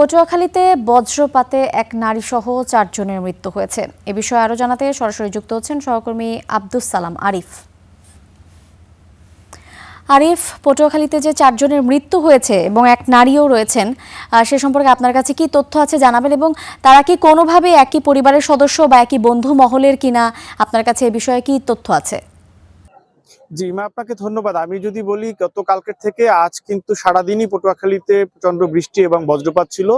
পটুয়াখালীতে বজ্রপাতে এক নারীসহ 4 জনের মৃত্যু হয়েছে। এ বিষয়ে আরও জানাতে সরাসরি যুক্ত হচ্ছেন সহকর্মী আব্দুস সালাম আরিফ। আরিফ, পটুয়াখালীতে যে 4 জনের মৃত্যু হয়েছে এবং এক নারীও রয়েছেন, সে সম্পর্কে আপনার কাছে কি তথ্য আছে জানাবেন, এবং তারা কি কোনোভাবে একই পরিবারের সদস্য বা একই বন্ধু মহলের কিনা, আপনার কাছে এ বিষয়ে কি তথ্য আছে? জি মা, আপনাকে ধন্যবাদ। আমি যদি বলি, গতকালকের থেকে আজ কিন্তু সারাদিনই পটুয়াখালীতে প্রচন্ড বৃষ্টি এবং বজ্রপাত ছিল।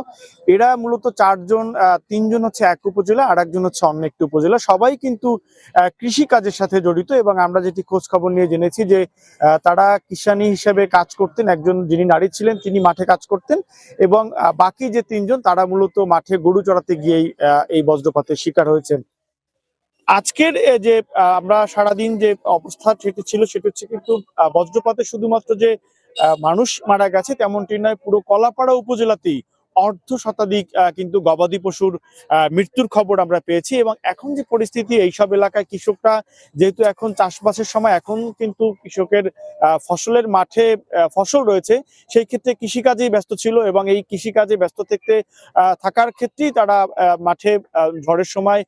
এরা মূলত 4 জন, 3 জন হচ্ছে এক উপজেলা, আর একজন হচ্ছে অন্য একটি উপজেলা। সবাই কিন্তু কৃষি কাজের সাথে জড়িত, এবং আমরা যেটি খোঁজ খবর নিয়ে জেনেছি যে তারা কিষানি হিসেবে কাজ করতেন। একজন যিনি নারী ছিলেন তিনি মাঠে কাজ করতেন, এবং বাকি যে 3 জন তারা মূলত মাঠে গরু চড়াতে গিয়েই এই বজ্রপাতের শিকার হয়েছেন। আজকের যে আমরা সারাদিন যে অবস্থা সেটি ছিল, সেটা হচ্ছে কিন্তু বজ্রপাতে শুধুমাত্র যে মানুষ মারা গেছে তেমনটি নয়, পুরো কলাপাড়া উপজেলাতেই অর্ধ শতাধিক কিন্তু গবাদি পশুর মৃত্যুর খবর আমরা পেয়েছি। এবং এখন যে পরিস্থিতি, এইসব এলাকায় কৃষকরা যেহেতু এখন চাষবাসের সময়, এখন কিন্তু কৃষকের ফসলের মাঠে ফসল রয়েছে, সেই ক্ষেত্রে কৃষিকাজেই ব্যস্ত ছিল, এবং এই কৃষিকাজে ব্যস্ত থাকার ক্ষেত্রেই তারা মাঠে ঝড়ের সময়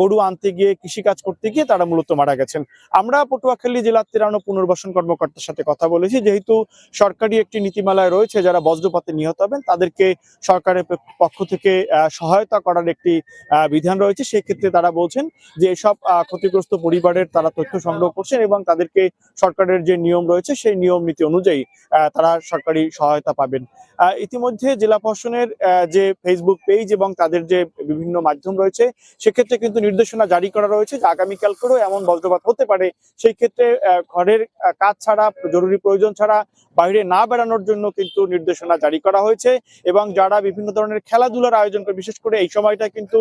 গরু আনতে গিয়ে, কৃষিকাজ করতে গিয়ে তারা মূলত মারা গেছেন। আমরা পটুয়াখালী জেলার ত্রাণ ও পুনর্বাসন কর্মকর্তার সাথে কথা বলেছি। যেহেতু সরকারি একটি নীতিমালায় রয়েছে, যারা বজ্রপাতে নিহত হবেন তাদেরকে সরকারের পক্ষ থেকে সহায়তা করার একটি বিধান রয়েছে। সেক্ষেত্রে তারা বলছেন যে এসব ক্ষতিগ্রস্ত পরিবারের তারা তথ্য সংগ্রহ করছেন, এবং তাদেরকে সরকারের যে নিয়ম রয়েছে সেই নিয়ম নীতি অনুযায়ী তারা সরকারি সহায়তা পাবেন। ইতিমধ্যে জেলা প্রশাসনের যে ফেসবুক পেজ এবং তাদের যে বিভিন্ন মাধ্যম রয়েছে, সেক্ষেত্রে কিন্তু নির্দেশনা জারি করা রয়েছে যে আগামীকাল করেও এমন বজ্রপাত হতে পারে। সেই ক্ষেত্রে ঘরের কাজ ছাড়া, জরুরি প্রয়োজন ছাড়া বাইরে না বেড়ানোর জন্য কিন্তু নির্দেশনা জারি করা হয়েছে। এবং যারা বিভিন্ন ধরনের খেলাধুলার আয়োজন করে, বিশেষ করে এই সময়টা কিন্তু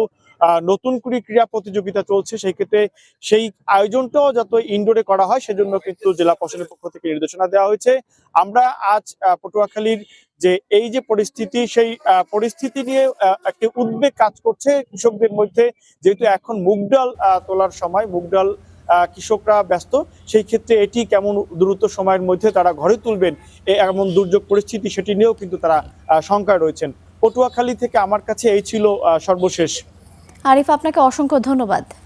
নতুন করে ক্রীড়া প্রতিযোগিতা চলছে, সেই ক্ষেত্রে সেই আয়োজনটাও যত ইনডোরে করা হয় সেজন্য কিন্তু জেলা প্রশাসনের পক্ষ থেকে নির্দেশনা দেওয়া হয়েছে। আমরা আজ পটুয়াখালীর যে এই যে পরিস্থিতি, সেই পরিস্থিতি নিয়ে একটি উদ্বেগ কাজ করছে কৃষকদের মধ্যে। যেহেতু এখন মুগ ডাল তোলার সময়, মুগ ডাল কৃষকরা ব্যস্ত, সেই ক্ষেত্রে এটি কেমন দ্রুত সময়ের মধ্যে তারা ঘরে তুলবেন, এমন দুর্যোগ পরিস্থিতি, সেটি নিয়েও কিন্তু তারা শঙ্কায় রয়েছেন। পটুয়াখালী থেকে আমার কাছে এই ছিল সর্বশেষ। আরিফ, আপনাকে অসংখ্য ধন্যবাদ।